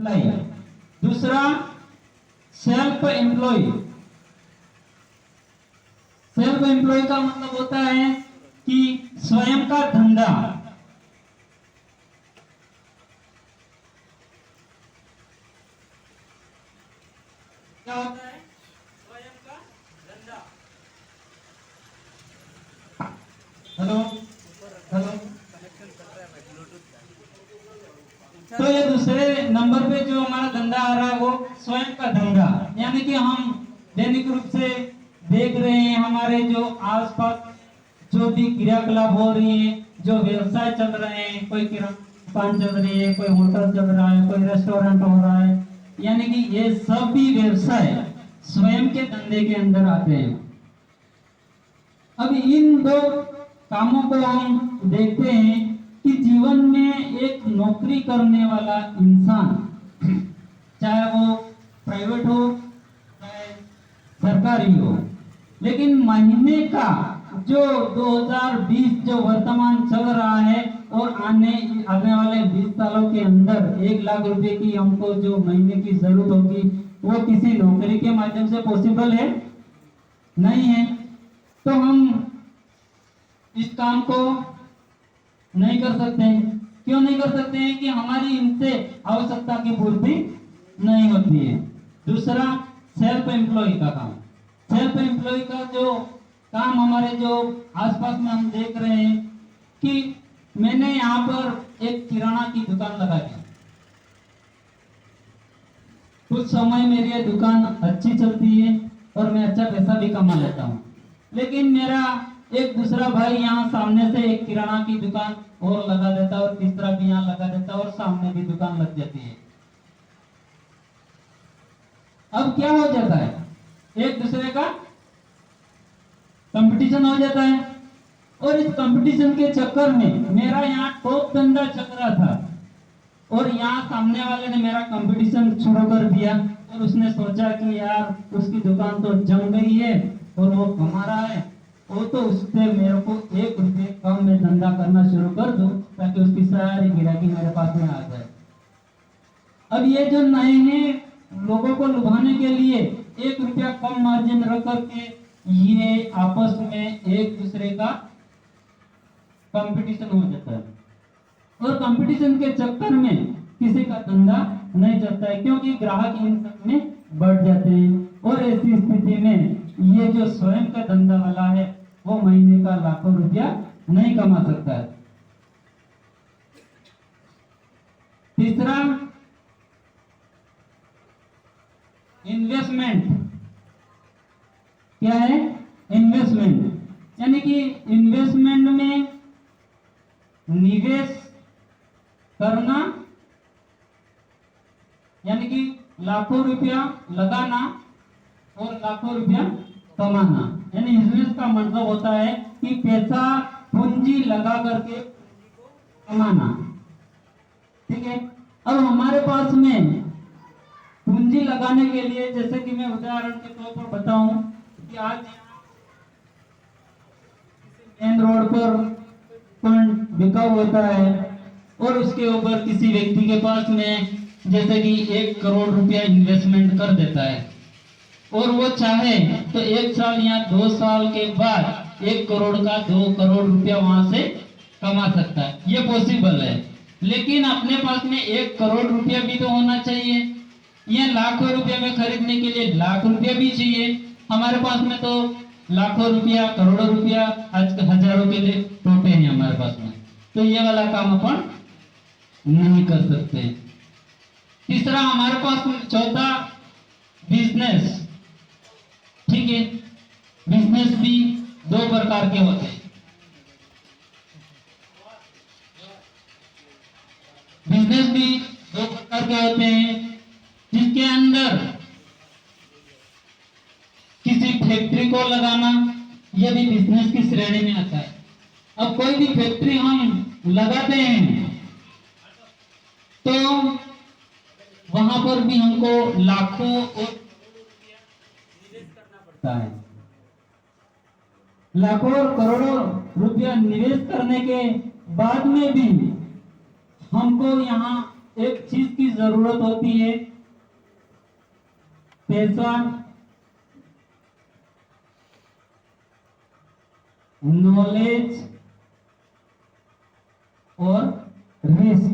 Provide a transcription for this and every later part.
Apply. दूसरा self employ. Self employ का मतलब होता है कि स्वयं का धंधा। क्या होता है? स्वयं का धंधा। Hello hello. तो ये दूसरे नंबर पे जो हमारा धंधा आ रहा है वो स्वयं का धंधा, यानी कि हम दैनिक रूप से देख रहे हैं हमारे जो आसपास जो भी क्रियाकलाप हो रही है, जो व्यवसाय चल रहे हैं, कोई किराना दुकान चल रही है, कोई होटल चल रहा है, कोई रेस्टोरेंट हो रहा है, यानी कि ये सब भी व्यवसाय स्वयं के धंधे के अंदर आते हैं। अब इन दो कामों को हम देखते हैं कि जीवन में एक नौकरी करने वाला इंसान, चाहे वो प्राइवेट हो चाहे सरकारी हो, लेकिन महीने का जो 2020 जो वर्तमान चल रहा है और आने वाले 20 सालों के अंदर 1 लाख रुपए की हमको जो महीने की जरूरत होगी वो किसी नौकरी के माध्यम से पॉसिबल है नहीं है। तो हम इस काम को नहीं कर सकते हैं। क्यों नहीं कर सकते हैं? कि हमारी इनसे आवश्यकता की पूर्ति नहीं होती है। दूसरा सेल्फ एम्प्लॉय का काम। सेल्फ एम्प्लॉय का जो काम हमारे जो आसपास में हम देख रहे हैं कि मैंने यहाँ पर एक किराना की दुकान लगा दी, कुछ समय मेरी ये दुकान अच्छी चलती है और मैं अच्छा पैसा भी कमा लेता हूँ, लेकिन मेरा एक दूसरा भाई यहाँ सामने से एक किराना की दुकान और लगा देता है और तीसरा भी यहाँ लगा देता है और सामने भी दुकान लग जाती है। अब क्या हो जाता है? एक दूसरे का कंपटीशन हो जाता है और इस कंपटीशन के चक्कर में मेरा यहाँ टॉप धंधा चल रहा था और यहाँ सामने वाले ने मेरा कंपटीशन शुरू कर दिया और उसने सोचा कि यार उसकी दुकान तो जम गई है और वो कमा रहा है, वो तो उससे मेरे को 1 रुपये कम में धंधा करना शुरू कर दूं ताकि उसकी सारी गिराकी मेरे पास में आ जाए। अब ये जो नए हैं लोगों को लुभाने के लिए 1 रुपया कम मार्जिन रख करके ये आपस में एक दूसरे का कंपटीशन हो जाता है और कंपटीशन के चक्कर में किसी का धंधा नहीं चलता है, क्योंकि ग्राहक इन सब में बढ़ जाते हैं और ऐसी स्थिति में ये जो स्वयं का धंधा वाला है वो महीने का लाखों रुपया नहीं कमा सकता है। तीसरा इन्वेस्टमेंट। क्या है? इन्वेस्टमेंट, यानी कि इन्वेस्टमेंट में निवेश करना, यानी कि लाखों रुपया लगाना और लाखों रुपया कमाना। यानी बिजनेस का मतलब होता है कि पैसा पूंजी लगा करके कमाना। ठीक है। अब हमारे पास में पूंजी लगाने के लिए, जैसे कि मैं उदाहरण के तौर पर बताऊं कि आज मेन रोड पर बिका होता है और उसके ऊपर किसी व्यक्ति के पास में जैसे कि 1 करोड़ रुपया इन्वेस्टमेंट कर देता है और वो चाहे तो 1 साल या 2 साल के बाद 1 करोड़ का 2 करोड़ रुपया वहां से कमा सकता है। ये पॉसिबल है, लेकिन अपने पास में 1 करोड़ रुपया भी तो होना चाहिए। ये लाखों रुपया में खरीदने के लिए लाख रुपया भी चाहिए। हमारे पास में तो लाखों रुपया, करोड़ों रुपया, आज हजारों के लिए टोटे हैं हमारे पास में, तो ये वाला काम अपन नहीं कर सकते। तीसरा हमारे पास में चौथा बिजनेस। ठीक है, बिजनेस भी 2 प्रकार के होते हैं। बिजनेस भी 2 प्रकार के होते हैं, जिसके अंदर किसी फैक्ट्री को लगाना, यह भी बिजनेस की श्रेणी में आता है। अब कोई भी फैक्ट्री हम लगाते हैं तो वहां पर भी हमको लाखों और निवेश करना पड़ता है। लाखों और करोड़ों रुपया निवेश करने के बाद में भी हमको यहाँ एक चीज की जरूरत होती है, पैसा, नॉलेज और रिस्क।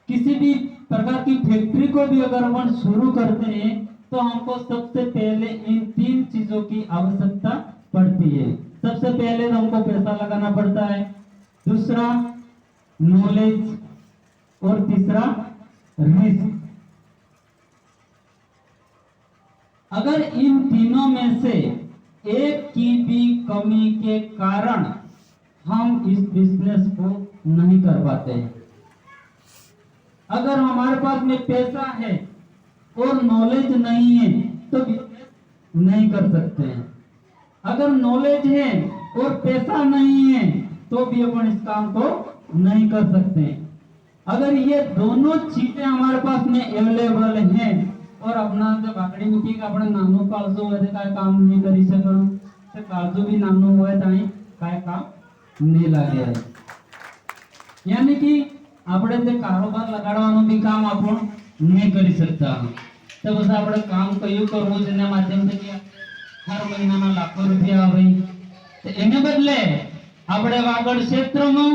किसी भी प्रकार की फैक्ट्री को भी अगर अपन शुरू करते हैं तो हमको सबसे पहले इन 3 चीजों की आवश्यकता पड़ती है। सबसे पहले तो हमको पैसा लगाना पड़ता है, दूसरा नॉलेज और तीसरा रिस्क। अगर इन तीनों में से एक की भी कमी के कारण हम इस बिजनेस को नहीं कर पाते हैं। अगर हमारे पास में पैसा है और नॉलेज नहीं है तो बिजनेस नहीं कर सकते हैं। अगर नॉलेज है और पैसा नहीं है तो भी अपन इस काम को नहीं कर सकते हैं। अगर ये दोनों चीजें हमारे पास में अवेलेबल हैं और अपना जो बाकड़ी मुठी का अपने नानो काळजो હોય તે કાય કામ નહીં કરી શકણ, તે કાળજો भी નાનો હોય તાઈ કાય કામ नहीं લાગે। यानी कि આપણે જે કારોબાર લગાડવાનું બી કામ આપણો નહીં કરી શકતા। તો બસ આપણે કામ કયું કરવું જેના માધ્યમથી કે હર મહિનાના લાખો રૂપિયા આવે, તો એને બદલે આપણે વાગડ ક્ષેત્રમાં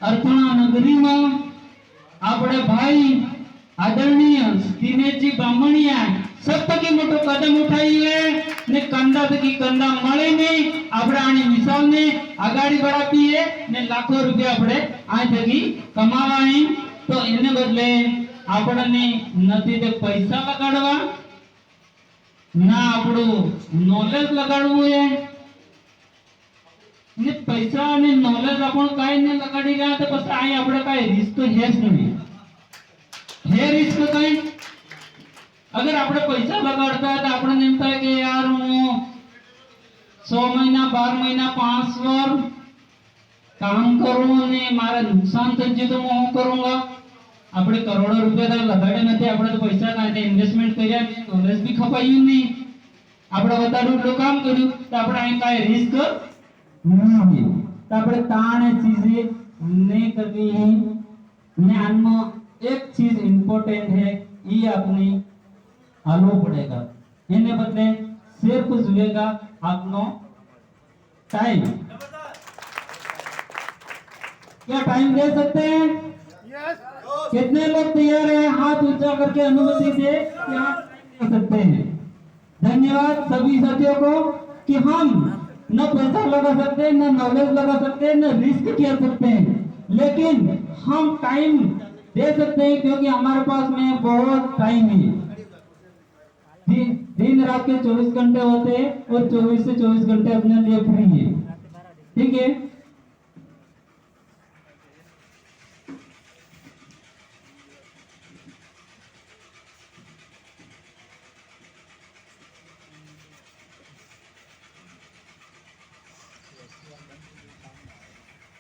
અર્થણા નગરીમાં આપણે ભાઈ आदरणीय दिनेशजी बामणिया सब थकी मोटो कदम उठाइए ने कंधा थकी कंधा मळे ने આપણે આની મિસાલને આગાડી બઢાવીએ ને લાખો રૂપિયા આપણે આ થકી કમાવાય। તો એને બદલે આપણને નથી તે પૈસા લગાડવા ના આપણું નોલેજ લગાડવું है ને પૈસા અને નોલેજ आपण કાઈ ને લગાડી ગયા તો પછી આ આપણે કાઈ રિસ્ક है જ નહીં। है रिस्क कई। अगर आपने पैसा लगाड़ता है तो आपने एम था कि यार हूँ 100 महीना 12 महीना 5 वर्ष काम करूँ ने मारा नुकसान थी तो मैं करूँगा। આપણે કરોડો રૂપિયા તો લગાડ્યા નથી, આપણે તો પૈસા કાંઈ ઇન્વેસ્ટમેન્ટ કર્યા નહીં, નોલેજ બી ખપાયું નહીં, આપણે વધારે એટલું કામ કર્યું તો આપણે અહીં કાંઈ રિસ્ક નહીં। તો આપણે તાણે ચીજે નહીં કરવી है। જ્ઞાનમાં एक चीज इंपॉर्टेंट है, ये अपनी आलो पड़ेगा। इन्हें बदले सिर्फ जुएगा अपनो टाइम। क्या टाइम दे सकते हैं? yes. कितने लोग तैयार हैं हाथ ऊंचा करके अनुमति से कि आप दे सकते हैं? धन्यवाद सभी साथियों को कि हम न पैसा लगा सकते, न नॉलेज लगा सकते, न रिस्क कर सकते हैं, लेकिन हम टाइम दे सकते हैं क्योंकि हमारे पास में बहुत टाइम है। दिन रात के 24 घंटे होते हैं और 24 से 24 घंटे अपने लिए फ्री है। ठीक है,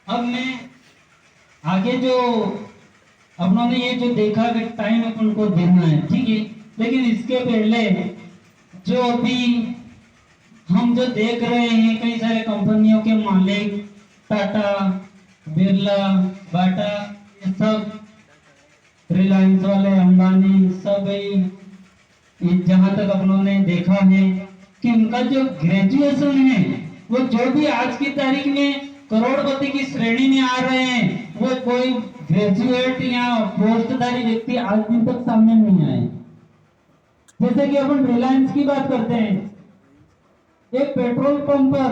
अब मैं आगे जो अपनों ने ये जो देखा कि टाइम अपन को देना है, ठीक है, लेकिन इसके पहले जो अभी हम जो देख रहे हैं कई सारे कंपनियों के मालिक टाटा बिरला बाटा ये सब रिलायंस वाले अंबानी सब जहां तक अपनों ने देखा है कि उनका जो ग्रेजुएशन है वो जो भी आज की तारीख में करोड़पति की श्रेणी में आ रहे हैं वो कोई ग्रेजुएट या पोस्टधारी व्यक्ति आज दिन तक सामने नहीं आए। जैसे कि अपन रिलायंस की बात करते हैं, एक पेट्रोल पंप पर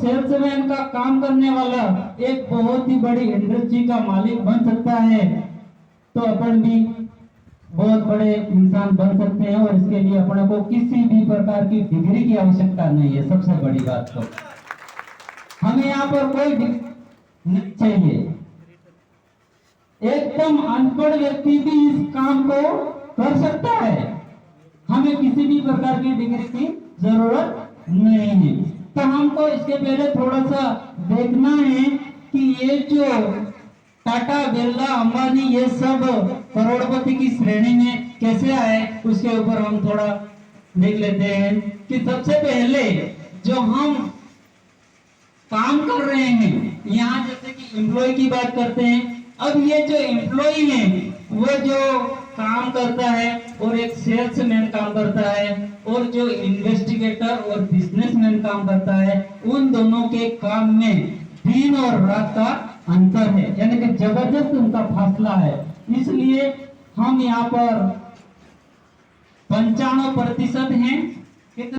सेल्समैन का काम करने वाला एक बहुत ही बड़ी इंडस्ट्री का मालिक बन सकता है, तो अपन भी बहुत बड़े इंसान बन सकते हैं और इसके लिए अपने को किसी भी प्रकार की डिग्री की आवश्यकता नहीं है। सबसे बड़ी बात तो हमें यहाँ पर कोई नहीं चाहिए, एकदम अनपढ़ व्यक्ति भी इस काम को कर सकता है, हमें किसी भी प्रकार की डिग्री की जरूरत नहीं है। तो हमको इसके पहले थोड़ा सा देखना है कि ये जो टाटा बिरला अंबानी ये सब करोड़पति की श्रेणी में कैसे आए, उसके ऊपर हम थोड़ा देख लेते हैं कि सबसे पहले जो हम काम कर रहे हैं यहाँ, जैसे कि एम्प्लॉय की बात करते हैं अब ये जो एम्प्लॉई है वो जो काम करता है और एक सेल्समैन काम करता है और जो इन्वेस्टिगेटर और बिजनेसमैन काम करता है, उन दोनों के काम में दिन और रात का अंतर है, यानी कि जबरदस्त उनका फासला है। इसलिए हम यहाँ पर 95% हैं